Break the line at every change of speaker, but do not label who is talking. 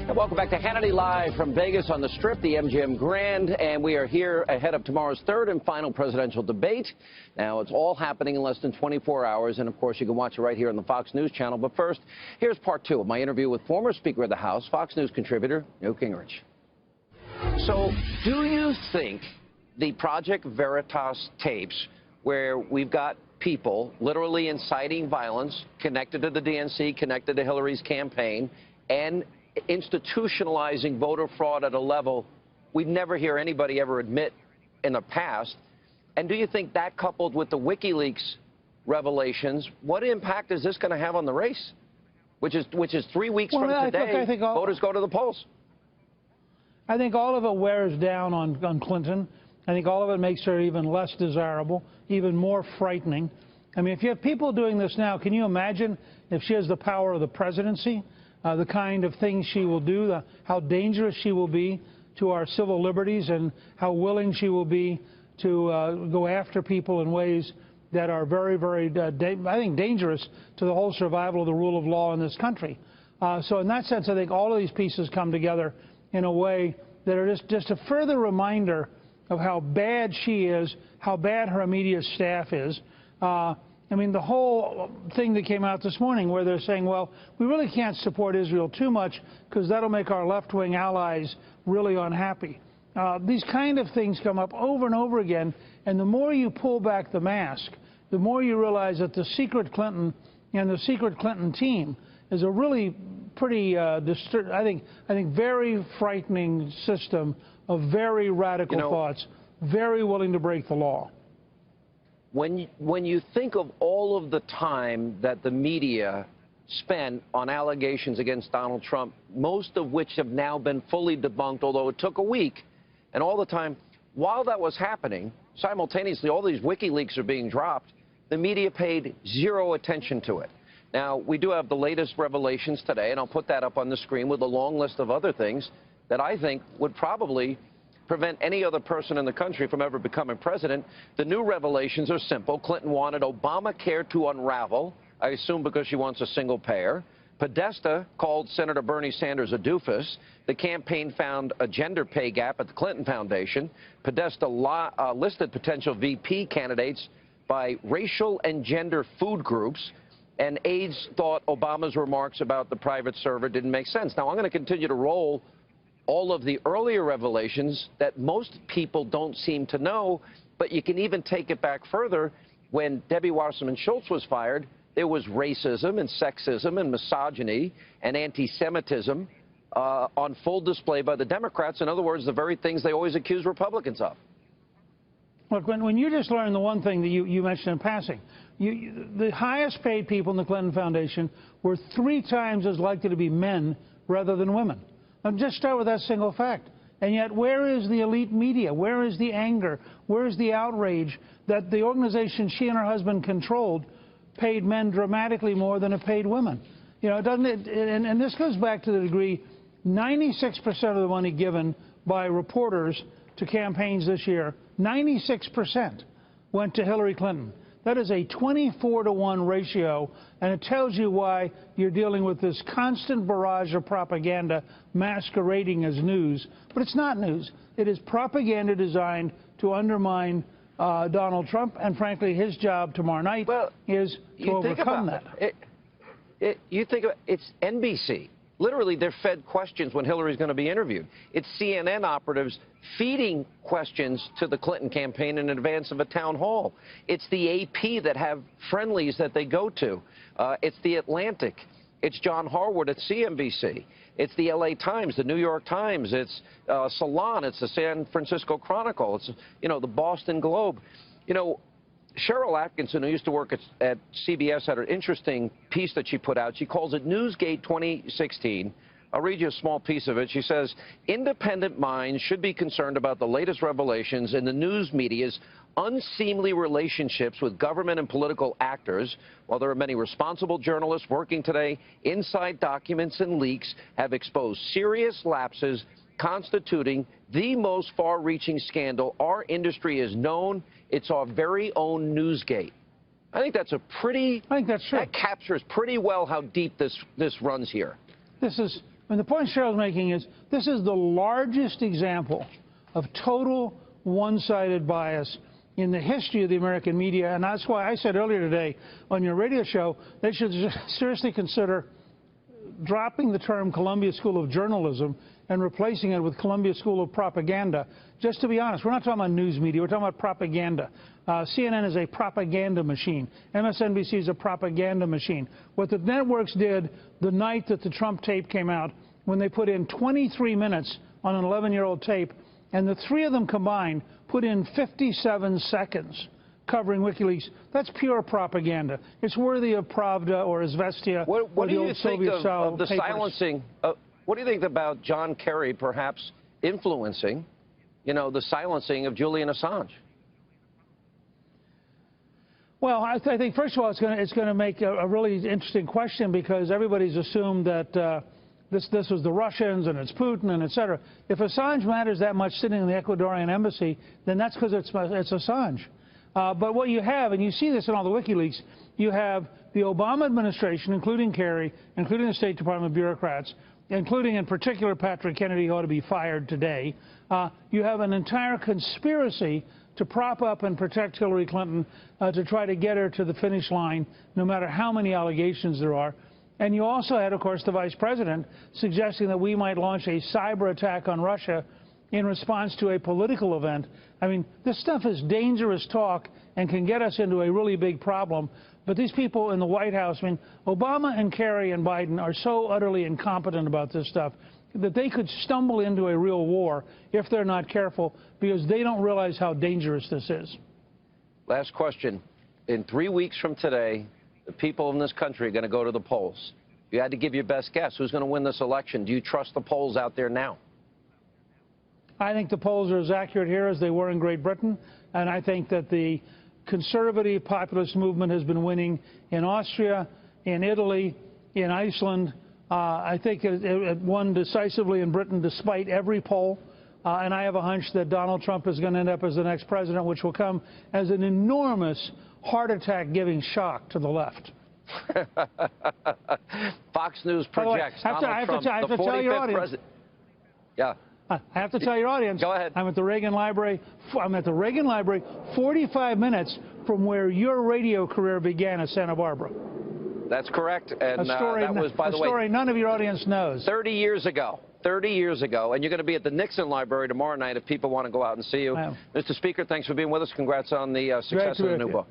And welcome back to Hannity Live from Vegas on the Strip, the MGM Grand, and we are here ahead of tomorrow's third and final presidential debate. Now, it's all happening in less than 24 hours, and of course, you can watch it right here on the Fox News channel. But first, here's part two of my interview with former Speaker of the House, Fox News contributor Newt Gingrich. So, do you think the Project Veritas tapes, where we've got people literally inciting violence connected to the DNC, connected to Hillary's campaign, and institutionalizing voter fraud at a level we'd never hear anybody ever admit in the past? And do you think that, coupled with the WikiLeaks revelations, what impact is this going to have on the race, which is 3 weeks from today? I think voters go to the polls.
I think all of it wears down on Clinton. I think all of it makes her even less desirable, even more frightening. I mean, if you have people doing this now, can you imagine if she has the power of the presidency? The kind of things she will do, how dangerous she will be to our civil liberties, and how willing she will be to go after people in ways that are very, very, I think, dangerous to the whole survival of the rule of law in this country. So in that sense, I think all of these pieces come together in a way that are just a further reminder of how bad she is, how bad her immediate staff is. I mean, the whole thing that came out this morning where they're saying, well, we really can't support Israel too much because that'll make our left-wing allies really unhappy. These kind of things come up over and over again, and the more you pull back the mask, the more you realize that the secret Clinton and the secret Clinton team is a really pretty, I think very frightening system of very radical thoughts, very willing to break the law.
When you think of all of the time that the media spent on allegations against Donald Trump, most of which have now been fully debunked, although it took a week, and all the time, while that was happening, simultaneously, all these WikiLeaks are being dropped, the media paid zero attention to it. Now, we do have the latest revelations today, and I'll put that up on the screen with a long list of other things that I think would probably prevent any other person in the country from ever becoming president. The new revelations are simple. Clinton wanted Obamacare to unravel, I assume because she wants a single payer. Podesta called Senator Bernie Sanders a doofus. The campaign found a gender pay gap at the Clinton Foundation. Podesta listed potential VP candidates by racial and gender food groups. And aides thought Obama's remarks about the private server didn't make sense. Now, I'm going to continue to roll all of the earlier revelations that most people don't seem to know, but you can even take it back further. When Debbie Wasserman Schultz was fired, there was racism and sexism and misogyny and anti-Semitism on full display by the Democrats. In other words, the very things they always accuse Republicans of.
Look, when you just learned the one thing that you mentioned in passing, the highest paid people in the Clinton Foundation were 3 times as likely to be men rather than women. Just start with that single fact. And yet, where is the elite media? Where is the anger? Where is the outrage that the organization she and her husband controlled paid men dramatically more than it paid women? You know, doesn't it? And this goes back to the degree 96% of the money given by reporters to campaigns this year, 96% went to Hillary Clinton. That is a 24-to-1 ratio, and it tells you why you're dealing with this constant barrage of propaganda masquerading as news. But it's not news. It is propaganda designed to undermine Donald Trump, and frankly, his job tomorrow night is to overcome that.
You think about it's NBC. Literally, they're fed questions when Hillary's going to be interviewed. It's CNN operatives feeding questions to the Clinton campaign in advance of a town hall. It's the AP that have friendlies that they go to. It's the Atlantic. It's John Harwood at CNBC. It's the LA Times, the New York Times. It's Salon. It's the San Francisco Chronicle. It's, the Boston Globe. Cheryl Atkinson, who used to work at CBS, had an interesting piece that she put out. She calls it Newsgate 2016. I'll read you a small piece of it. She says, independent minds should be concerned about the latest revelations in the news media's unseemly relationships with government and political actors. While there are many responsible journalists working today, inside documents and leaks have exposed serious lapses constituting the most far-reaching scandal our industry has known. It's our very own Newsgate. I think that's
I think that's true.
That captures pretty well how deep this runs here.
This is And the point Cheryl's making is this is the largest example of total one-sided bias in the history of the American media, and that's why I said earlier today on your radio show they should seriously consider dropping the term Columbia School of Journalism and replacing it with Columbia School of Propaganda. Just to be honest, we're not talking about news media, we're talking about propaganda. CNN is a propaganda machine. MSNBC is a propaganda machine. What the networks did the night that the Trump tape came out, when they put in 23 minutes on an 11-year-old tape, and the three of them combined put in 57 seconds covering WikiLeaks, that's pure propaganda. It's worthy of Pravda or Izvestia or the old Soviet-style
of the
papers.
silencing? What do you think about John Kerry perhaps influencing, the silencing of Julian Assange?
Well, I think first of all, it's going to make a really interesting question, because everybody's assumed that this was the Russians and it's Putin and et cetera. If Assange matters that much sitting in the Ecuadorian embassy, then that's because it's Assange. But what you have, and you see this in all the WikiLeaks, you have the Obama administration, including Kerry, including the State Department bureaucrats, including in particular Patrick Kennedy, who ought to be fired today. You have an entire conspiracy to prop up and protect Hillary Clinton, to try to get her to the finish line, no matter how many allegations there are. And you also had, of course, the vice president suggesting that we might launch a cyber attack on Russia in response to a political event. I mean, this stuff is dangerous talk and can get us into a really big problem. But these people in the White House, I mean, Obama and Kerry and Biden are so utterly incompetent about this stuff that they could stumble into a real war if they're not careful, because they don't realize how dangerous this is.
Last question. In 3 weeks from today, the people in this country are going to go to the polls. You had to give your best guess. Who's going to win this election? Do you trust the polls out there now?
I think the polls are as accurate here as they were in Great Britain, and I think that the conservative populist movement has been winning in Austria, in Italy, in Iceland. I think it won decisively in Britain despite every poll. And I have a hunch that Donald Trump is going to end up as the next president, which will come as an enormous heart attack-giving shock to the left.
Fox News projects
I have to tell your audience.
President. Yeah.
I have to tell your audience.
Go ahead.
I'm at the Reagan Library. 45 minutes from where your radio career began at Santa Barbara.
That's correct. And that was, by the way,
a story none of your audience knows.
30 years ago. 30 years ago. And you're going to be at the Nixon Library tomorrow night if people want to go out and see you. Mr. Speaker, thanks for being with us. Congrats on the success of the new book.